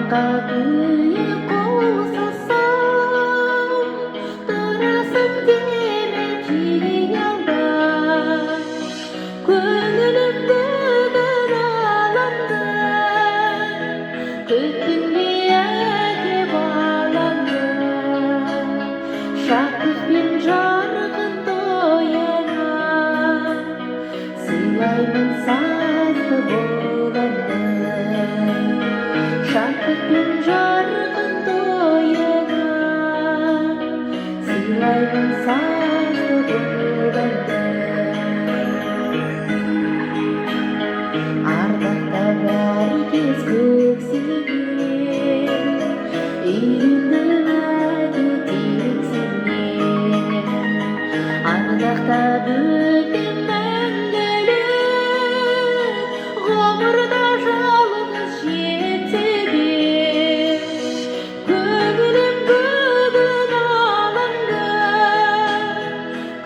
Аңға күйе қол салсам, тұрасың деме жиялда. Көңілім бүгін алаңда, күтінбе әке балаңда. Шаттық пен жарқын тойыңа, сыйлаймын сазды болаңды. Шаттық пен жарқын тойыңа, сыйлаймын сазды болаңды. Ардақта бәрі кез көксеген, үйрендім әке тек сенен. Ардақта бөтен мәңгілік, ғұмырда жалғыз жетсе де. Көңілім бүгін алаңда,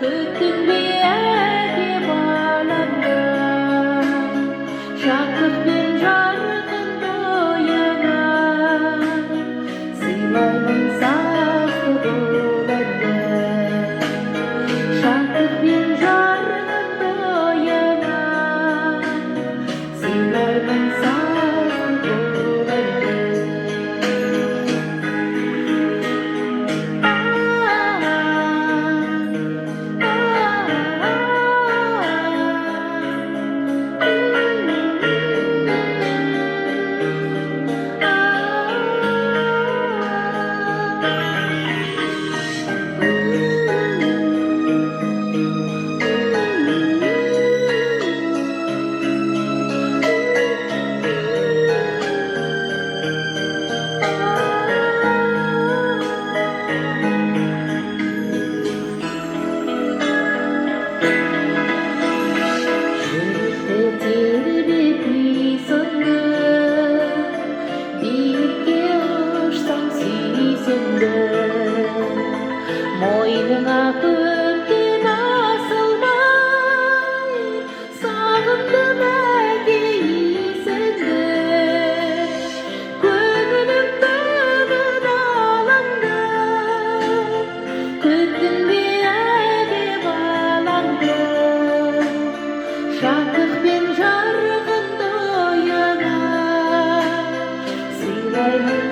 күтінбе әке балаңда. Шаттық пен жарқын тойыңа, сыйлаймын сазды болаңды. Шаттық пен жарқын тойыңа, сыйлаймын сазды болаңды. Тербеп үй сынды, биікке ұшсам сүйсінді. Мойныңа көптен асылмай, сағындым әке иісіңді. Көңілім бүгін алаңда, күтінбе әке балаңды. Шаттық пен жарқын тойыңа, сыйлаймын